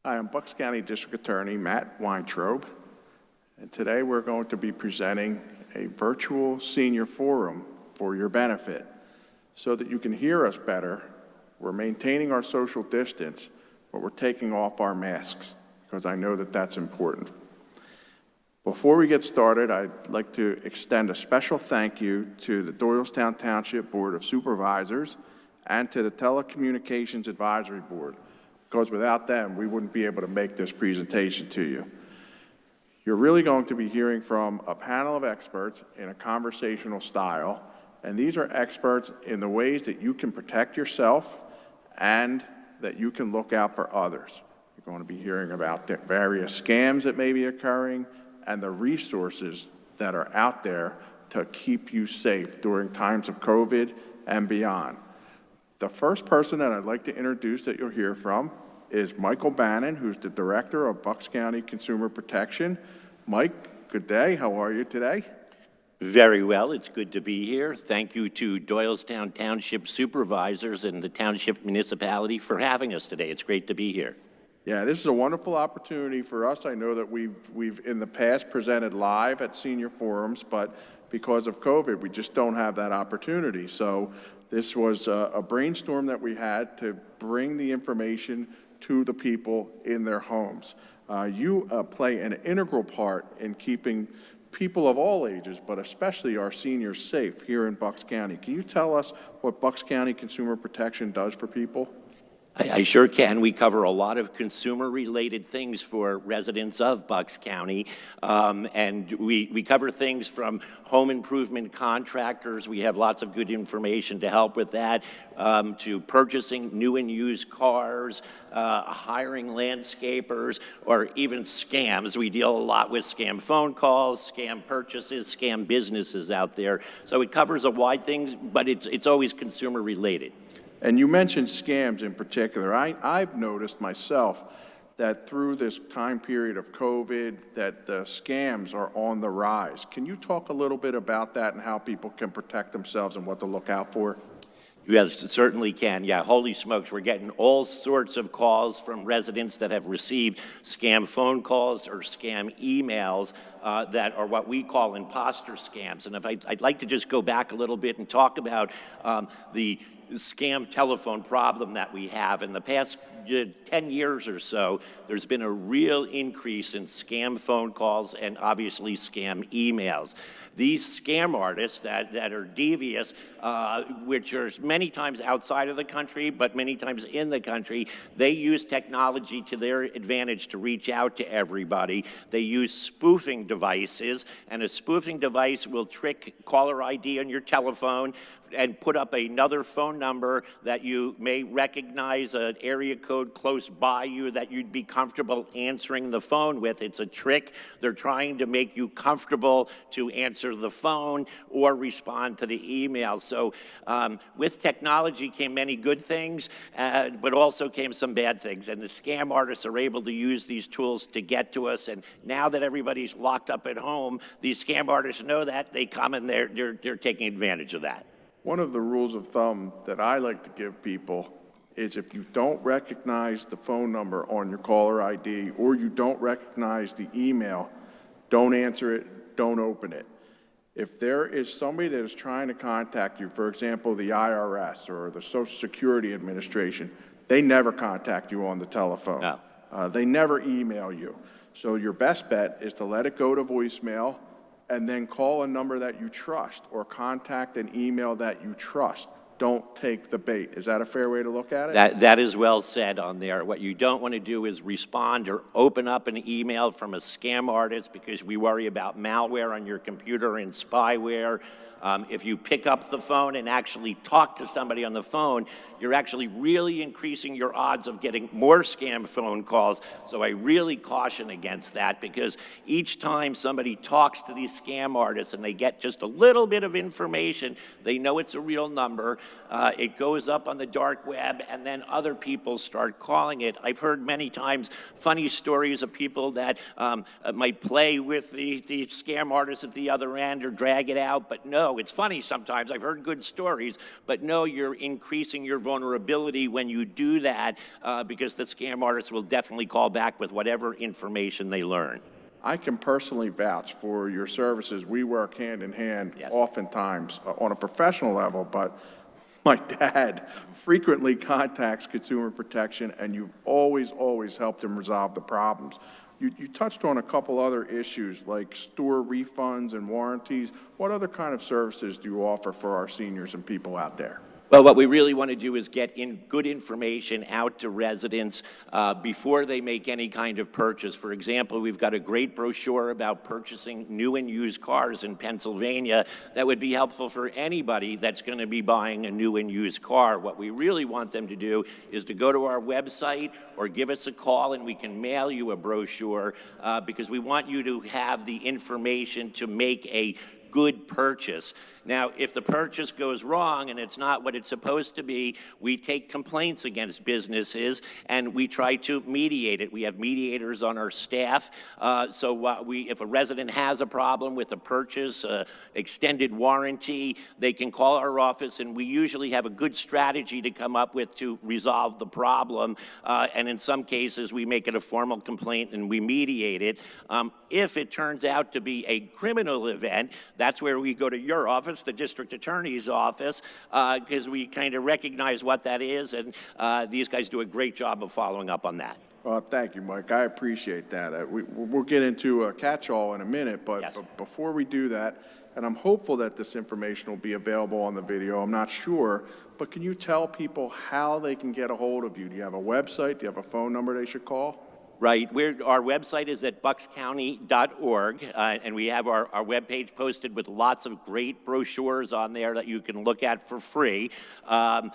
Hi, I'm Bucks County District Attorney Matt Weintraub, and today we're going to be presenting a virtual senior forum for your benefit. So that you can hear us better, we're maintaining our social distance, but we're taking off our masks, because I know that that's important. Before we get started, I'd like to extend a special thank you to the Doylestown Township Board of Supervisors and to the Telecommunications Advisory Board, because without them, we wouldn't be able to make this presentation to you. You're really going to be hearing from a panel of experts in a conversational style, and these are experts in the ways that you can protect yourself and that you can look out for others. You're going to be hearing about the various scams that may be occurring and the resources that are out there to keep you safe during times of COVID and beyond. The first person that I'd like to introduce that you'll hear from is Michael Bannon, who's the Director of Bucks County Consumer Protection. Mike, good day. How are you today? Very well. It's good to be here. Thank you to Doylestown Township Supervisors and the Township Municipality for having us today. It's great to be here. Yeah, this is a wonderful opportunity for us. I know that we've in the past presented live at senior forums, but because of COVID, we just don't have that opportunity. So this was a brainstorm that we had to bring the information to the people in their homes. You play an integral part in keeping people of all ages, but especially our seniors, safe here in Bucks County. Can you tell us what Bucks County Consumer Protection does for people? I sure can. We cover a lot of consumer-related things for residents of Bucks County, and we cover things from home improvement contractors. We have lots of good information to help with that, to purchasing new and used cars, hiring landscapers, or even scams. We deal a lot with scam phone calls, scam purchases, scam businesses out there. So it covers a wide thing, but it's always consumer-related. And you mentioned scams in particular. I've noticed myself that through this time period of COVID that the scams are on the rise. Can you talk a little bit about that and how people can protect themselves and what to look out for? Yes, it certainly can. Yeah, holy smokes, we're getting all sorts of calls from residents that have received scam phone calls or scam emails that are what we call imposter scams. And if I'd like to just go back a little bit and talk about the scam telephone problem that we have. In the past 10 years or so, there's been a real increase in scam phone calls and obviously scam emails. These scam artists that are devious, which are many times outside of the country, but many times in the country, they use technology to their advantage to reach out to everybody. They use spoofing devices, and a spoofing device will trick caller ID on your telephone and put up another phone number that you may recognize, an area code close by you that you'd be comfortable answering the phone with. It's a trick. They're trying to make you comfortable to answer the phone or respond to the email. So with technology came many good things, but also came some bad things. And the scam artists are able to use these tools to get to us. And now that everybody's locked up at home, these scam artists know that. They come and they're taking advantage of that. One of the rules of thumb that I like to give people is if you don't recognize the phone number on your caller ID or you don't recognize the email, don't answer it, don't open it. If there is somebody that is trying to contact you, for example, the IRS or the Social Security Administration, they never contact you on the telephone. No. They never email you. So your best bet is to let it go to voicemail and then call a number that you trust or contact an email that you trust. Don't take the bait. Is that a fair way to look at it? That is well said on there. What you don't want to do is respond or open up an email from a scam artist because we worry about malware on your computer and spyware. If you pick up the phone and actually talk to somebody on the phone, you're actually really increasing your odds of getting more scam phone calls. So I really caution against that because each time somebody talks to these scam artists and they get just a little bit of information, they know it's a real number. it goes up on the dark web, and then other people start calling it. I've heard many times funny stories of people that might play with the scam artist at the other end or drag it out, but no, it's funny sometimes. I've heard good stories, but no, you're increasing your vulnerability when you do that because the scam artist will definitely call back with whatever information they learn. I can personally vouch for your services. We work hand in hand oftentimes on a professional level, but my dad frequently contacts Consumer Protection, and you've always helped him resolve the problems. You touched on a couple other issues like store refunds and warranties. What other kind of services do you offer for our seniors and people out there? Well, what we really want to do is get in good information out to residents before they make any kind of purchase. For example, we've got a great brochure about purchasing new and used cars in Pennsylvania that would be helpful for anybody that's going to be buying a new and used car. What we really want them to do is to go to our website or give us a call and we can mail you a brochure because we want you to have the information to make a good purchase. Now, if the purchase goes wrong and it's not what it's supposed to be, we take complaints against businesses and we try to mediate it. We have mediators on our staff. If a resident has a problem with a purchase, extended warranty, they can call our office and we usually have a good strategy to come up with to resolve the problem. And in some cases, we make it a formal complaint and we mediate it. If it turns out to be a criminal event, that's where we go to your office, the district attorney's office, because we kind of recognize what that is, and these guys do a great job of following up on that. Well, thank you, Mike. I appreciate that. We'll get into a catch-all in a minute, but before we do that, and I'm hopeful that this information will be available on the video, I'm not sure, but can you tell people how they can get a hold of you? Do you have a website? Do you have a phone number they should call? Right. Our website is at buckscounty.org, and we have our webpage posted with lots of great brochures on there that you can look at for free and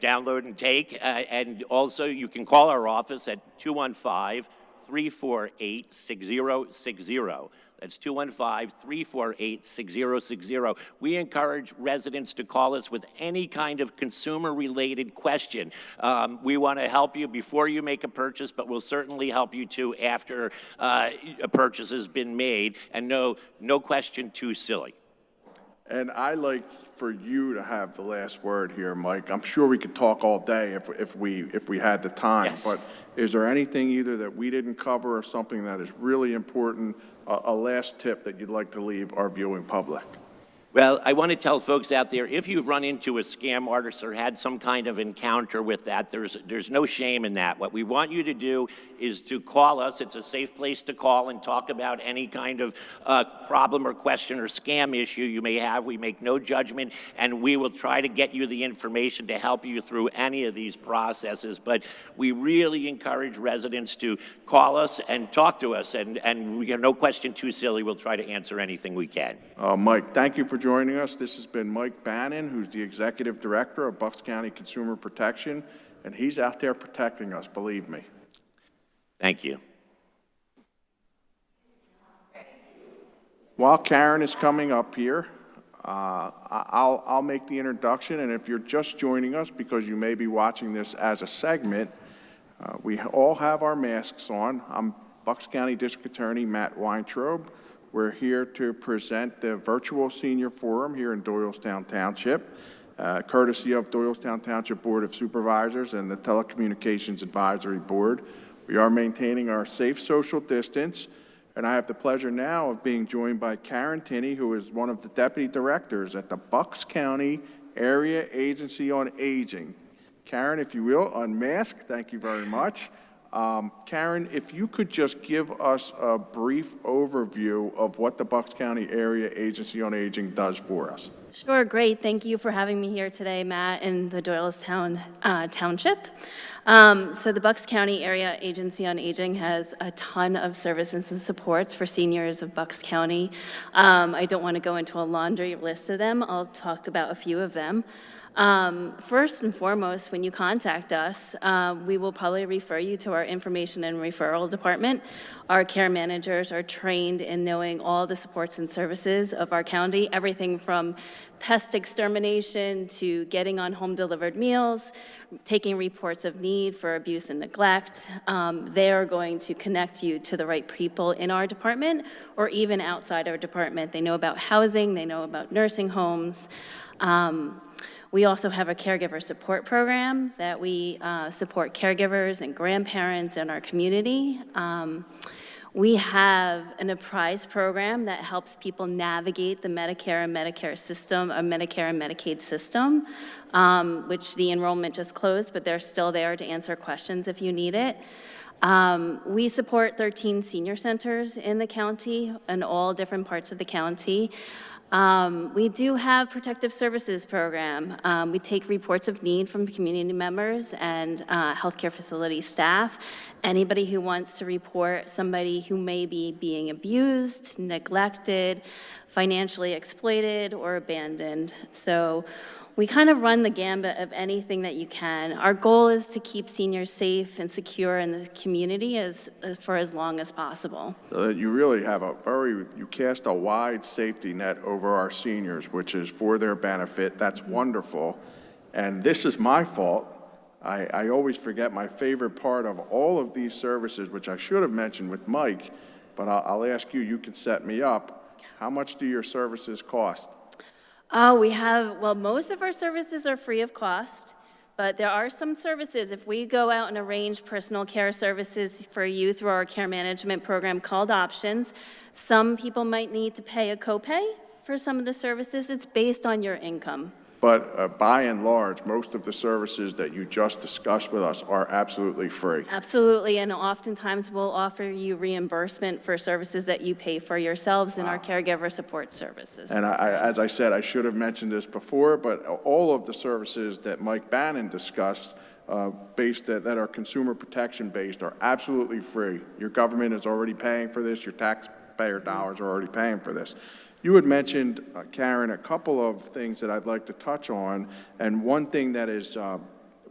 download and take. And also, you can call our office at 215-348-6060. That's 215-348-6060. We encourage residents to call us with any kind of consumer-related question. We want to help you before you make a purchase, but we'll certainly help you too after a purchase has been made, and no question too silly. And I like for you to have the last word here, Mike. I'm sure we could talk all day if we had the time. Yes. But is there anything either that we didn't cover or something that is really important, a last tip that you'd like to leave our viewing public? Well, I want to tell folks out there, if you've run into a scam artist or had some kind of encounter with that, there's no shame in that. What we want you to do is to call us. It's a safe place to call and talk about any kind of problem or question or scam issue you may have. We make no judgment, and we will try to get you the information to help you through any of these processes. But we really encourage residents to call us and talk to us, and we have no question too silly. We'll try to answer anything we can. Mike, thank you for joining us. This has been Mike Bannon, who's the Executive Director of Bucks County Consumer Protection, and he's out there protecting us, believe me. Thank you. While Karen is coming up here, I'll make the introduction, and if you're just joining us because you may be watching this as a segment, we all have our masks on. I'm Bucks County District Attorney Matt Weintraub. We're here to present the virtual senior forum here in Doylestown Township, courtesy of Doylestown Township Board of Supervisors and the Telecommunications Advisory Board. We are maintaining our safe social distance, and I have the pleasure now of being joined by Karen Tinney, who is one of the deputy directors at the Bucks County Area Agency on Aging. Karen, if you will, unmask. Thank you very much. Karen, if you could just give us a brief overview of what the Bucks County Area Agency on Aging does for us. Sure, great. Thank you for having me here today, Matt, in the Doylestown Township. So the Bucks County Area Agency on Aging has a ton of services and supports for seniors of Bucks County. I don't want to go into a laundry list of them. I'll talk about a few of them. First and foremost, when you contact us, we will probably refer you to our information and referral department. Our care managers are trained in knowing all the supports and services of our county, everything from pest extermination to getting on home-delivered meals, taking reports of need for abuse and neglect. They are going to connect you to the right people in our department or even outside our department. They know about housing, they know about nursing homes. We also have a caregiver support program that we support caregivers and grandparents in our community. We have an Apprise program that helps people navigate the Medicare and Medicare system, or Medicare and Medicaid system, which the enrollment just closed, but they're still there to answer questions if you need it. We support 13 senior centers in the county, in all different parts of the county. We do have protective services program. We take reports of need from community members and healthcare facility staff. Anybody who wants to report somebody who may be being abused, neglected, financially exploited, or abandoned. So we kind of run the gambit of anything that you can. Our goal is to keep seniors safe and secure in the community for as long as possible. So that you really have you cast a wide safety net over our seniors, which is for their benefit. That's wonderful. And this is my fault. I always forget my favorite part of all of these services, which I should have mentioned with Mike, but I'll ask you, you can set me up. How much do your services cost? Most of our services are free of cost, but there are some services. If we go out and arrange personal care services for you through our care management program called Options, some people might need to pay a copay for some of the services. It's based on your income. But by and large, most of the services that you just discussed with us are absolutely free. Absolutely, and oftentimes we'll offer you reimbursement for services that you pay for yourselves in our caregiver support services. And as I said, I should have mentioned this before, but all of the services that Mike Bannon discussed that are consumer protection based are absolutely free. Your government is already paying for this. Your taxpayer dollars are already paying for this. You had mentioned, Karen, a couple of things that I'd like to touch on, and one thing that is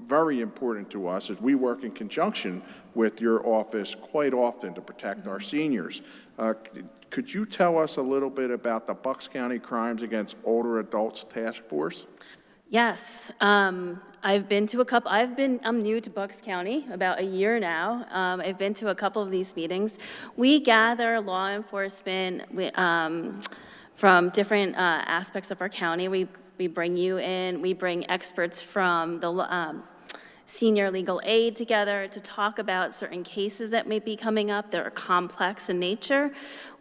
very important to us is we work in conjunction with your office quite often to protect our seniors. Could you tell us a little bit about the Bucks County Crimes Against Older Adults Task Force? Yes, I've been to a couple. I'm new to Bucks County, about a year now. I've been to a couple of these meetings. We gather law enforcement from different aspects of our county. We bring you in. We bring experts from the senior legal aid together to talk about certain cases that may be coming up that are complex in nature.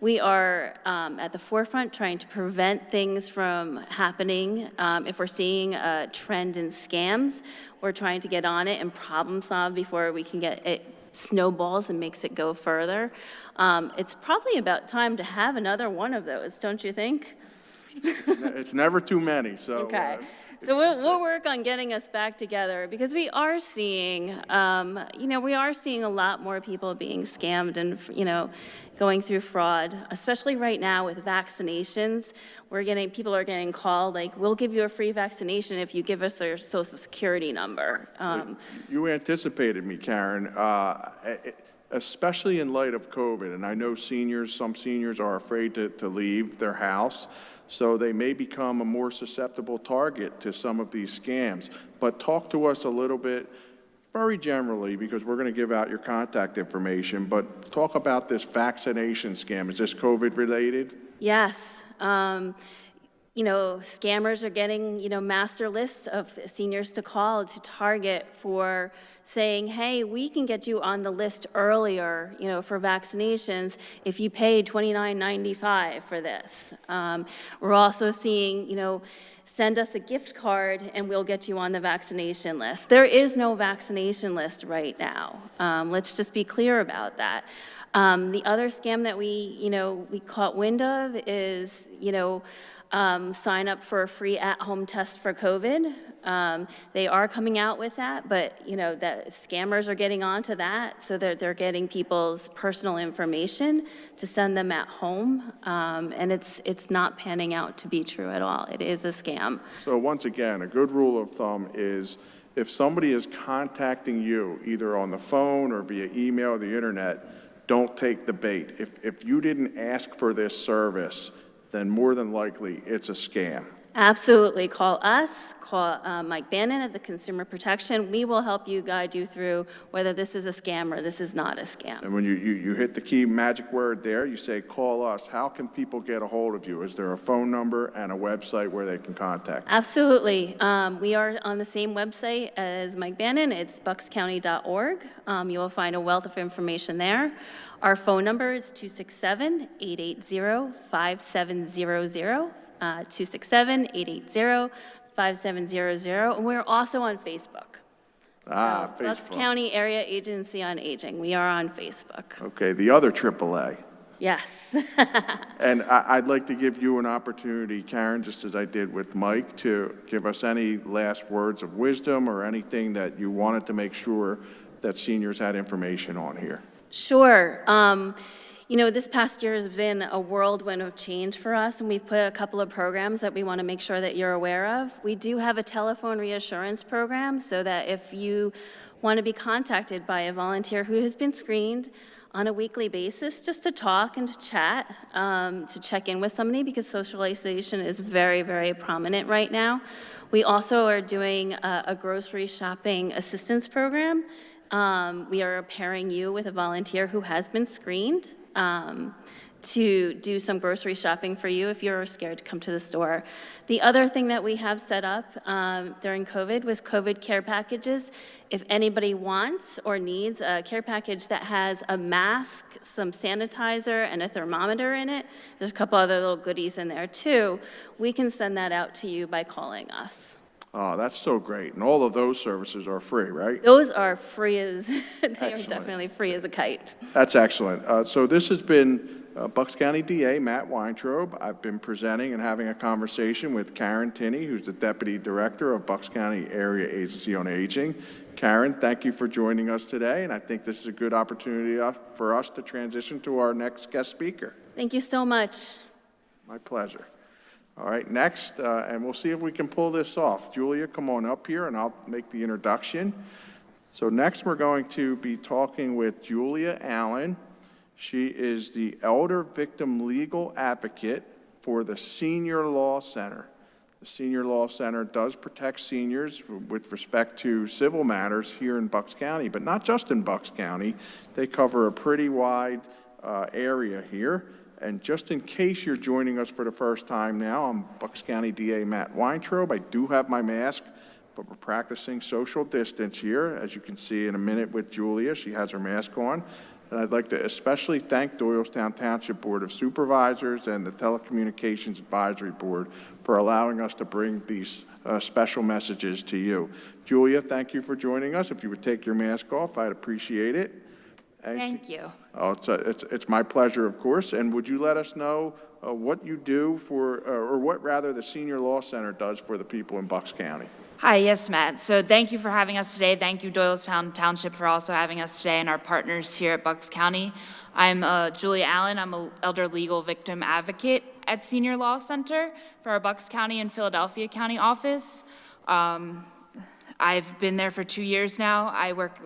We are at the forefront trying to prevent things from happening. If we're seeing a trend in scams, we're trying to get on it and problem solve before we can get it snowballs and makes it go further. It's probably about time to have another one of those, don't you think? It's never too many. So, okay. So we'll work on getting us back together because we are seeing, we are seeing a lot more people being scammed and, going through fraud, especially right now with vaccinations. People are getting called like, we'll give you a free vaccination if you give us your social security number. You anticipated me, Karen, especially in light of COVID. And I know some seniors are afraid to leave their house. So they may become a more susceptible target to some of these scams. But talk to us a little bit, very generally, because we're going to give out your contact information, but talk about this vaccination scam. Is this COVID related? Yes. Scammers are getting, master lists of seniors to call to target for saying, hey, we can get you on the list earlier, for vaccinations if you pay $29.95 for this. We're also seeing, send us a gift card and we'll get you on the vaccination list. There is no vaccination list right now. Let's just be clear about that. The other scam that we caught wind of is, sign up for a free at-home test for COVID. They are coming out with that, but, that scammers are getting onto that, so they're getting people's personal information to send them at home, and it's not panning out to be true at all. It is a scam. So once again, a good rule of thumb is if somebody is contacting you, either on the phone or via email or the internet, don't take the bait. If you didn't ask for this service, then more than likely it's a scam. Absolutely. Call us, call Mike Bannon at the Consumer Protection. We will help you, guide you through whether this is a scam or this is not a scam. And when you hit the key magic word there, you say, call us. How can people get a hold of you? Is there a phone number and a website where they can contact you? Absolutely. We are on the same website as Mike Bannon. It's buckscounty.org. You will find a wealth of information there. Our phone number is 267-880-5700. 267-880-5700. And we're also on Facebook. Facebook. Bucks County Area Agency on Aging. We are on Facebook. Okay, the other AAA. Yes. And I'd like to give you an opportunity, Karen, just as I did with Mike, to give us any last words of wisdom or anything that you wanted to make sure that seniors had information on here. Sure. This past year has been a whirlwind of change for us, and we've put a couple of programs that we want to make sure that you're aware of. We do have a telephone reassurance program so that if you want to be contacted by a volunteer who has been screened on a weekly basis, just to talk and to chat, to check in with somebody, because social isolation is very, very prominent right now. We also are doing a grocery shopping assistance program. We are pairing you with a volunteer who has been screened to do some grocery shopping for you if you're scared to come to the store. The other thing that we have set up during COVID was COVID care packages. If anybody wants or needs a care package that has a mask, some sanitizer, and a thermometer in it, there's a couple other little goodies in there too, we can send that out to you by calling us. Oh, that's so great. And all of those services are free, right? Those are free as, they are Excellent. definitely free as a kite. That's excellent. So this has been Bucks County DA Matt Weintraub. I've been presenting and having a conversation with Karen Tinney, who's the Deputy Director of Bucks County Area Agency on Aging. Karen, thank you for joining us today, and I think this is a good opportunity for us to transition to our next guest speaker. Thank you so much. My pleasure. All right, next, and we'll see if we can pull this off. Julia, come on up here, and I'll make the introduction. So next, we're going to be talking with Julia Allen. She is the Elder Victim Legal Advocate for the Senior Law Center. The Senior Law Center does protect seniors with respect to civil matters here in Bucks County, but not just in Bucks County. They cover a pretty wide area here. And just in case you're joining us for the first time now, I'm Bucks County DA Matt Weintraub. I do have my mask, but we're practicing social distance here. As you can see in a minute with Julia, she has her mask on. And I'd like to especially thank Doylestown Township Board of Supervisors and the Telecommunications Advisory Board for allowing us to bring these special messages to you. Julia, thank you for joining us. If you would take your mask off, I'd appreciate it. Thank you. Oh, it's my pleasure, of course. And would you let us know what you do for, or what rather the Senior Law Center does for the people in Bucks County? Hi, yes, Matt. So thank you for having us today. Thank you, Doylestown Township, for also having us today and our partners here at Bucks County. I'm Julia Allen. I'm an elder legal victim advocate at Senior Law Center for our Bucks County and Philadelphia County office. I've been there for 2 years now. I work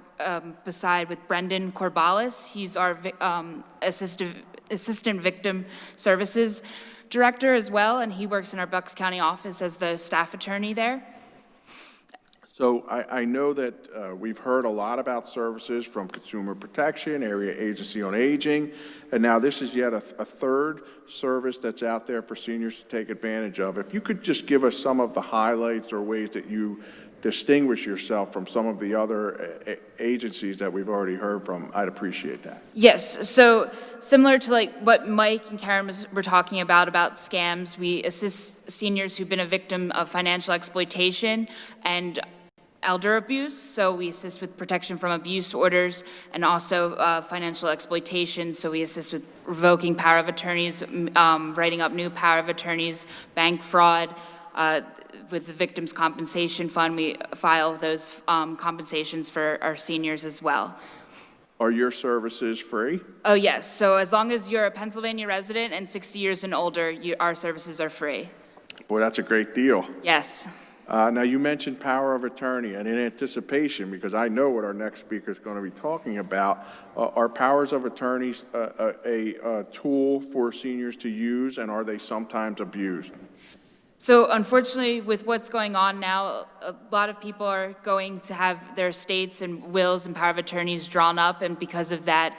beside with Brendan Corbalis. He's our assistant victim services director as well, and he works in our Bucks County office as the staff attorney there. So I know that we've heard a lot about services from Consumer Protection, Area Agency on Aging, and now this is yet a third service that's out there for seniors to take advantage of. If you could just give us some of the highlights or ways that you distinguish yourself from some of the other agencies that we've already heard from, I'd appreciate that. Yes, so similar to like what Mike and Karen were talking about scams, we assist seniors who've been a victim of financial exploitation, and elder abuse, so we assist with protection from abuse orders and also financial exploitation, so we assist with revoking power of attorneys, writing up new power of attorneys, bank fraud. With the Victims' Compensation Fund, we file those compensations for our seniors as well. Are your services free? Oh, yes. So as long as you're a Pennsylvania resident and 60 years and older, our services are free. Boy, that's a great deal. Yes. Now, you mentioned power of attorney, and in anticipation, because I know what our next speaker is going to be talking about, are powers of attorneys a tool for seniors to use, and are they sometimes abused? So unfortunately, with what's going on now, a lot of people are going to have their estates and wills and power of attorneys drawn up, and because of that,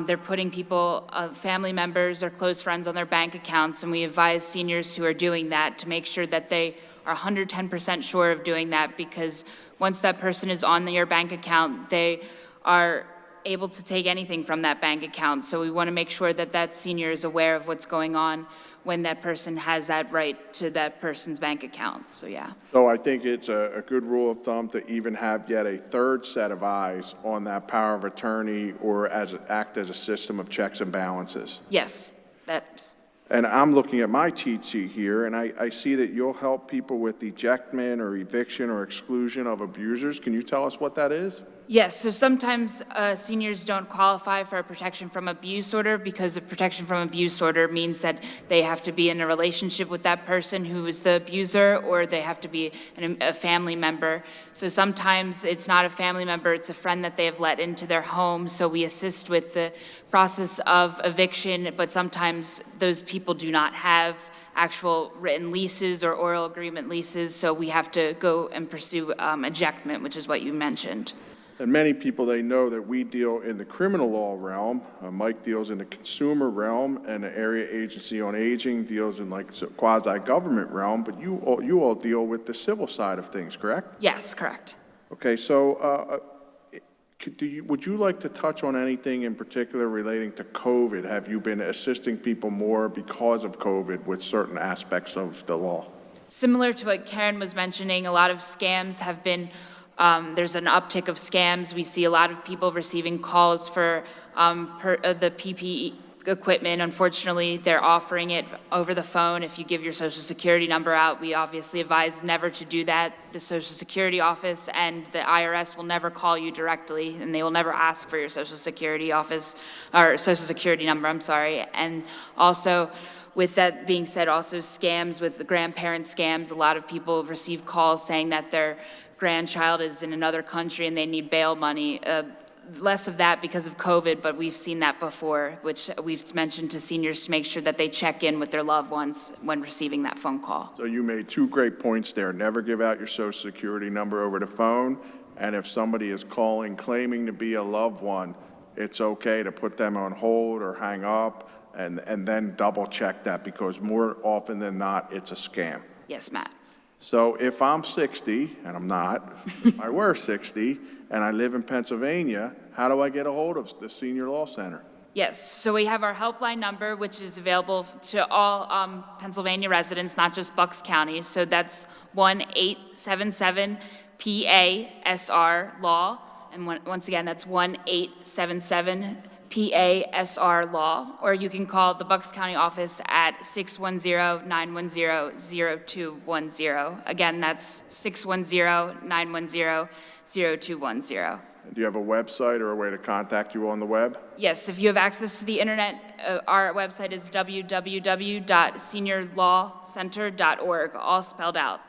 they're putting people, family members or close friends on their bank accounts, and we advise seniors who are doing that to make sure that they are 110% sure of doing that, because once that person is on your bank account, they are able to take anything from that bank account. So we want to make sure that that senior is aware of what's going on when that person has that right to that person's bank account. So yeah. So I think it's a good rule of thumb to even have yet a third set of eyes on that power of attorney, or act as a system of checks and balances. Yes, that's. And I'm looking at my cheat sheet here, and I see that you'll help people with ejectment or eviction or exclusion of abusers. Can you tell us what that is? Yes, so sometimes seniors don't qualify for a protection from abuse order, because a protection from abuse order means that they have to be in a relationship with that person who is the abuser, or they have to be a family member. So sometimes it's not a family member, it's a friend that they have let into their home, so we assist with the process of eviction, but sometimes those people do not have actual written leases or oral agreement leases, so we have to go and pursue ejectment, which is what you mentioned. And many people, they know that we deal in the criminal law realm. Mike deals in the consumer realm, and the Area Agency on Aging deals in like quasi-government realm, but you all deal with the civil side of things, correct? Yes, correct. Okay, so would you like to touch on anything in particular relating to COVID? Have you been assisting people more because of COVID with certain aspects of the law? Similar to what Karen was mentioning, a lot of scams have been, there's an uptick of scams. We see a lot of people receiving calls for the PPE equipment. Unfortunately, they're offering it over the phone. If you give your Social Security number out, we obviously advise never to do that. The Social Security office and the IRS will never call you directly, and they will never ask for your Social Security office, or Social Security number, I'm sorry. And also, with that being said, also scams with the grandparent scams. A lot of people receive calls saying that their grandchild is in another country and they need bail money. Less of that because of COVID, but we've seen that before, which we've mentioned to seniors to make sure that they check in with their loved ones when receiving that phone call. So you made two great points there. Never give out your Social Security number over the phone, and if somebody is calling claiming to be a loved one, it's okay to put them on hold or hang up, and then double check that, because more often than not, it's a scam. Yes, Matt. So if I'm 60, and I'm not, if I were 60, and I live in Pennsylvania, how do I get a hold of the Senior Law Center? Yes, so we have our helpline number, which is available to all Pennsylvania residents, not just Bucks County. So that's 1-877-PASR-LAW. And once again, that's 1-877-PASR-LAW. Or you can call the Bucks County office at 610-910-0210. Again, that's 610-910-0210. Do you have a website or a way to contact you on the web? Yes, if you have access to the internet, our website is www.seniorlawcenter.org, all spelled out,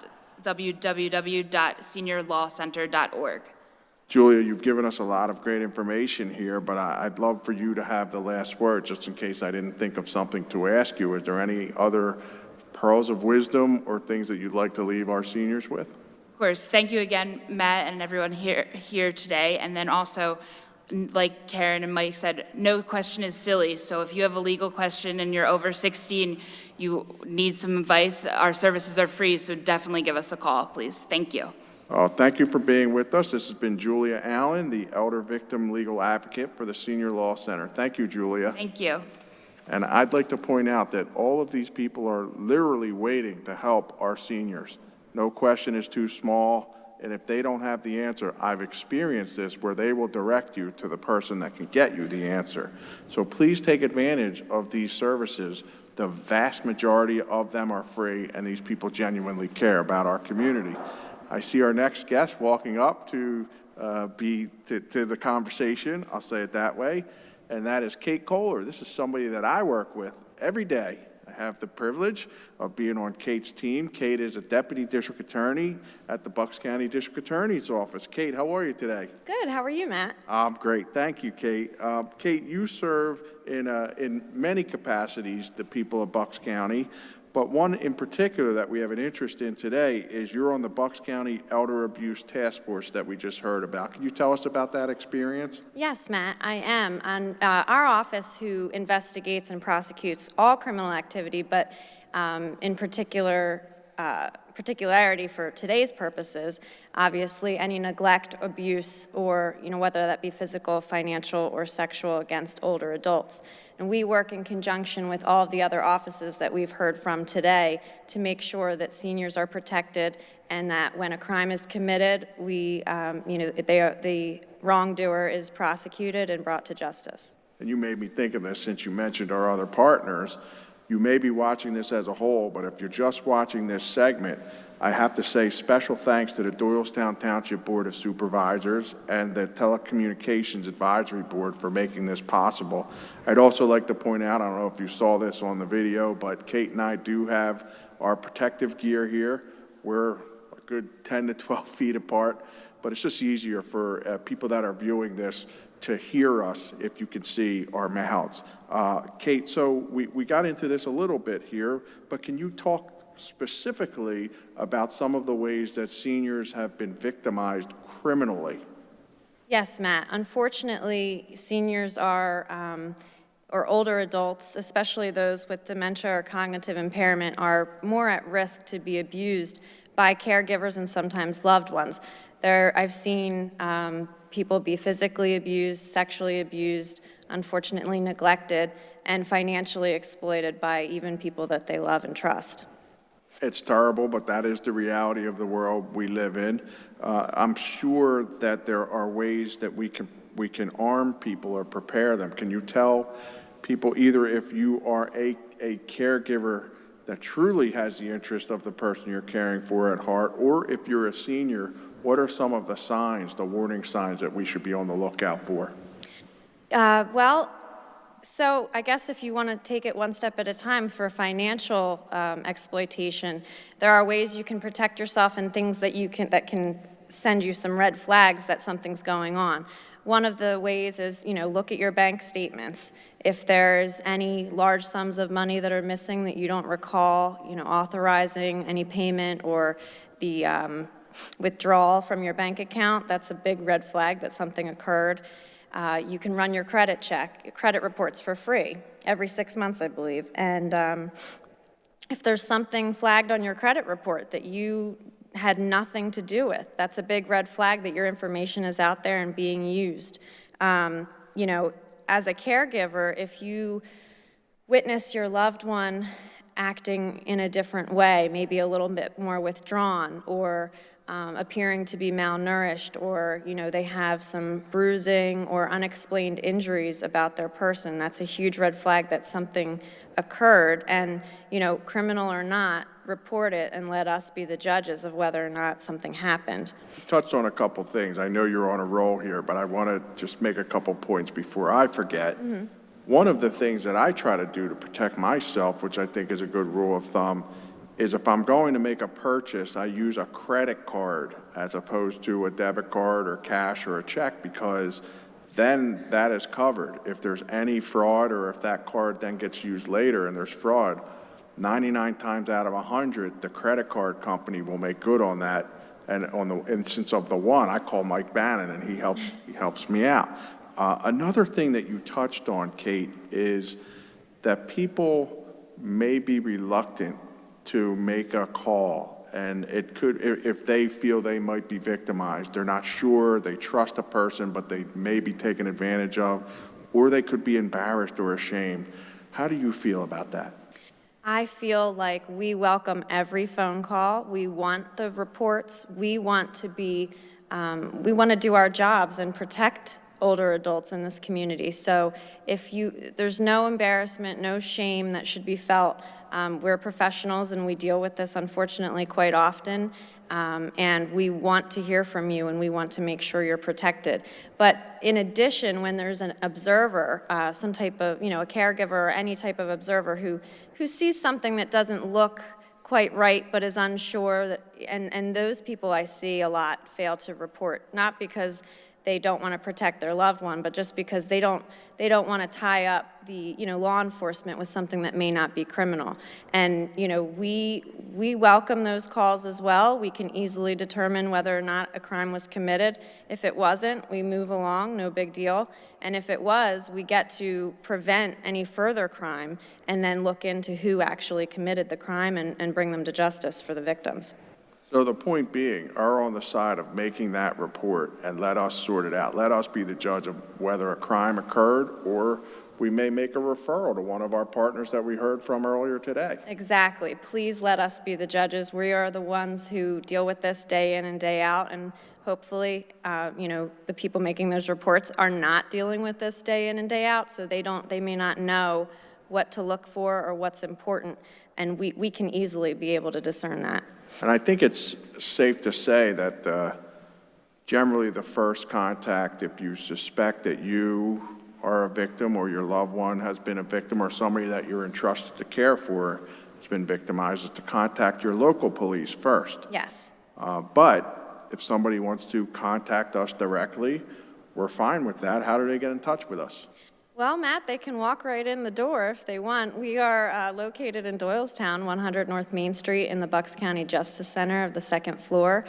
www.seniorlawcenter.org. Julia, you've given us a lot of great information here, but I'd love for you to have the last word, just in case I didn't think of something to ask you. Is there any other pearls of wisdom or things that you'd like to leave our seniors with? Of course, thank you again, Matt, and everyone here today. And then also, like Karen and Mike said, no question is silly. So if you have a legal question and you're over 60 and you need some advice, our services are free, so definitely give us a call, please. Thank you. Thank you for being with us. This has been Julia Allen, the Elder Victim Legal Advocate for the Senior Law Center. Thank you, Julia. Thank you. And I'd like to point out that all of these people are literally waiting to help our seniors. No question is too small, and if they don't have the answer, I've experienced this where they will direct you to the person that can get you the answer. So please take advantage of these services. The vast majority of them are free, and these people genuinely care about our community. I see our next guest walking up to the conversation, I'll say it that way, and that is Kate Kohler. This is somebody that I work with every day. I have the privilege of being on Kate's team. Kate is a deputy district attorney at the Bucks County District Attorney's Office. Kate, how are you today? Good. How are you, Matt? I'm great. Thank you, Kate. Kate, you serve in many capacities the people of Bucks County, but one in particular that we have an interest in today is you're on the Bucks County Elder Abuse Task Force that we just heard about. Can you tell us about that experience? Yes, Matt, I am. On our office, who investigates and prosecutes all criminal activity, but in particularity for today's purposes, obviously any neglect, abuse, or whether that be physical, financial, or sexual against older adults. And we work in conjunction with all of the other offices that we've heard from today to make sure that seniors are protected and that when a crime is committed, the wrongdoer is prosecuted and brought to justice. And you made me think of this since you mentioned our other partners. You may be watching this as a whole, but if you're just watching this segment, I have to say special thanks to the Doylestown Township Board of Supervisors and the Telecommunications Advisory Board for making this possible. I'd also like to point out, I don't know if you saw this on the video, but Kate and I do have our protective gear here. We're a good 10 to 12 feet apart, but it's just easier for people that are viewing this to hear us if you can see our mouths. Kate, so we got into this a little bit here, but can you talk specifically about some of the ways that seniors have been victimized criminally? Yes, Matt. Unfortunately, seniors or older adults, especially those with dementia or cognitive impairment, are more at risk to be abused by caregivers and sometimes loved ones. I've seen people be physically abused, sexually abused, unfortunately neglected, and financially exploited by even people that they love and trust. It's terrible, but that is the reality of the world we live in. I'm sure that there are ways that we can arm people or prepare them. Can you tell people either if you are a caregiver that truly has the interest of the person you're caring for at heart, or if you're a senior, what are some of the signs, the warning signs that we should be on the lookout for? So I guess if you want to take it one step at a time, for financial exploitation, there are ways you can protect yourself and things that can send you some red flags that something's going on. One of the ways is, look at your bank statements. If there's any large sums of money that are missing that you don't recall, authorizing any payment or the withdrawal from your bank account, that's a big red flag that something occurred. You can run your credit reports for free every 6 months, I believe. And if there's something flagged on your credit report that you had nothing to do with, that's a big red flag that your information is out there and being used. As a caregiver, if you witness your loved one acting in a different way, maybe a little bit more withdrawn, or appearing to be malnourished, or they have some bruising or unexplained injuries about their person, that's a huge red flag that something occurred. And criminal or not, report it and let us be the judges of whether or not something happened. You touched on a couple things. I know you're on a roll here, but I want to just make a couple points before I forget. Mm-hmm. One of the things that I try to do to protect myself, which I think is a good rule of thumb, is if I'm going to make a purchase, I use a credit card as opposed to a debit card or cash or a check, because then that is covered. If there's any fraud, or if that card then gets used later and there's fraud, 99 times out of 100, the credit card company will make good on that. And on the instance of the one, I call Mike Bannon, and he helps me out. Another thing that you touched on, Kate, is that people may be reluctant to make a call, and it could, if they feel they might be victimized, they're not sure, they trust a person, but they may be taken advantage of, or they could be embarrassed or ashamed. How do you feel about that? I feel like we welcome every phone call. We want the reports. We want to do our jobs and protect older adults in this community. So there's no embarrassment, no shame that should be felt. We're professionals and we deal with this unfortunately quite often. And we want to hear from you and we want to make sure you're protected. But in addition, when there's an observer, some type of, a caregiver or any type of observer who sees something that doesn't look quite right but is unsure, and those people I see a lot fail to report, not because they don't want to protect their loved one, but just because they don't want to tie up the law enforcement with something that may not be criminal. And we welcome those calls as well. We can easily determine whether or not a crime was committed. If it wasn't, we move along, no big deal. And if it was, we get to prevent any further crime and then look into who actually committed the crime and bring them to justice for the victims. So the point being, err on the side of making that report and let us sort it out. Let us be the judge of whether a crime occurred, or we may make a referral to one of our partners that we heard from earlier today. Exactly. Please let us be the judges. We are the ones who deal with this day in and day out, and hopefully, the people making those reports are not dealing with this day in and day out, so they may not know what to look for or what's important, and we can easily be able to discern that. And I think it's safe to say that generally the first contact, if you suspect that you are a victim or your loved one has been a victim or somebody that you're entrusted to care for has been victimized, is to contact your local police first. Yes. But if somebody wants to contact us directly, we're fine with that. How do they get in touch with us? Well, Matt, they can walk right in the door if they want. We are located in Doylestown, 100 North Main Street in the Bucks County Justice Center of the second floor.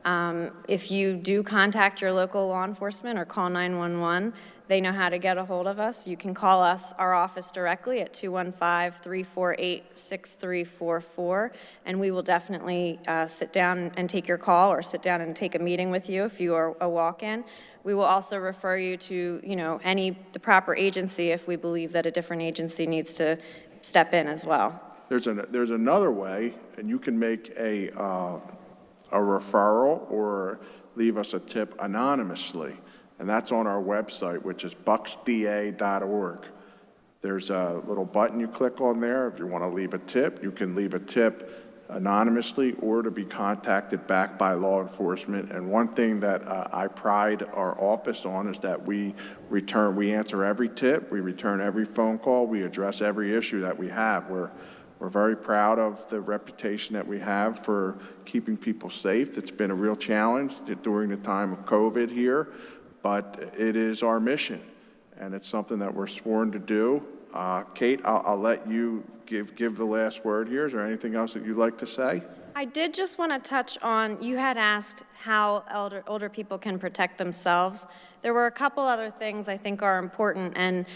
If you do contact your local law enforcement or call 911, they know how to get a hold of us. You can call our office directly at 215-348-6344, and we will definitely sit down and take your call or sit down and take a meeting with you if you are a walk-in. We will also refer you to, the proper agency if we believe that a different agency needs to step in as well. There's another way, and you can make a referral or leave us a tip anonymously, and that's on our website, which is bucksda.org. There's a little button you click on there. If you want to leave a tip, you can leave a tip anonymously or to be contacted back by law enforcement. And one thing that I pride our office on is that we answer every tip, we return every phone call, we address every issue that we have. We're very proud of the reputation that we have for keeping people safe. It's been a real challenge during the time of COVID here, but it is our mission, and it's something that we're sworn to do. Kate, I'll let you give the last word here. Is there anything else that you'd like to say? I did just want to touch on, you had asked how older people can protect themselves. There were a couple other things I think are important, and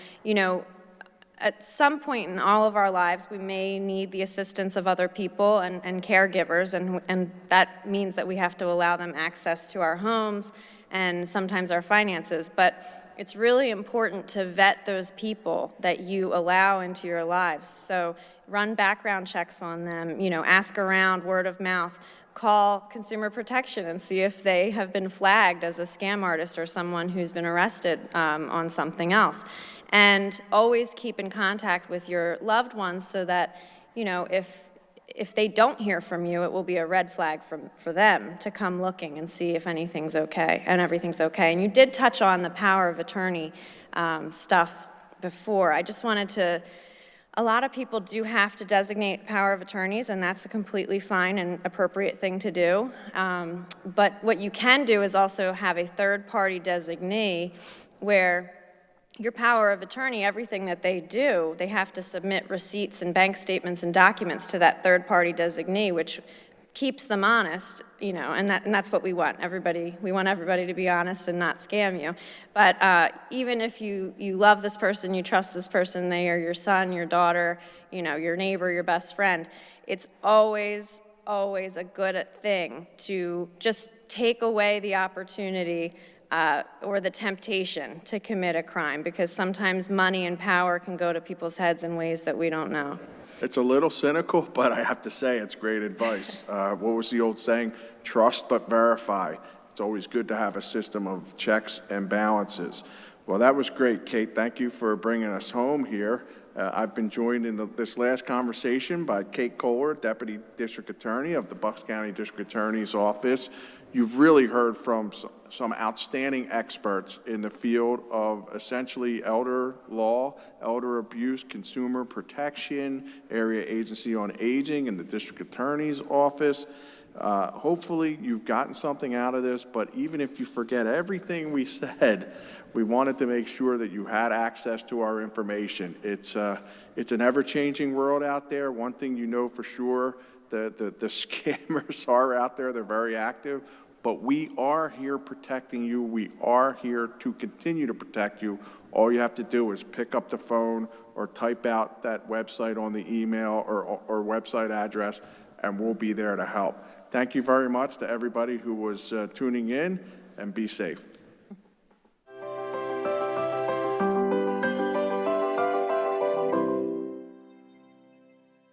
at some point in all of our lives, we may need the assistance of other people and caregivers, and that means that we have to allow them access to our homes and sometimes our finances. But it's really important to vet those people that you allow into your lives. So run background checks on them, ask around, word of mouth, call Consumer Protection and see if they have been flagged as a scam artist or someone who's been arrested on something else. And always keep in contact with your loved ones so that, if they don't hear from you, it will be a red flag for them to come looking and see if anything's okay and everything's okay. And you did touch on the power of attorney stuff before. I just wanted to, a lot of people do have to designate power of attorneys, and that's a completely fine and appropriate thing to do. But what you can do is also have a third-party designee where your power of attorney, everything that they do, they have to submit receipts and bank statements and documents to that third-party designee, which keeps them honest, and that's what we want. We want everybody to be honest and not scam you. But even if you love this person, you trust this person, they are your son, your daughter, your neighbor, your best friend, it's always a good thing to just take away the opportunity or the temptation to commit a crime, because sometimes money and power can go to people's heads in ways that we don't know. It's a little cynical, but I have to say it's great advice. What was the old saying? Trust but verify. It's always good to have a system of checks and balances. Well, that was great, Kate. Thank you for bringing us home here. I've been joined in this last conversation by Kate Kohler, Deputy District Attorney of the Bucks County District Attorney's Office. You've really heard from some outstanding experts in the field of essentially elder law, elder abuse, consumer protection, Area Agency on Aging, and the District Attorney's Office. Hopefully you've gotten something out of this, but even if you forget everything we said, we wanted to make sure that you had access to our information. It's an ever-changing world out there. One thing you know for sure, the scammers are out there. They're very active, but we are here protecting you. We are here to continue to protect you. All you have to do is pick up the phone or type out that website on the email or website address, and we'll be there to help. Thank you very much to everybody who was tuning in, and be safe.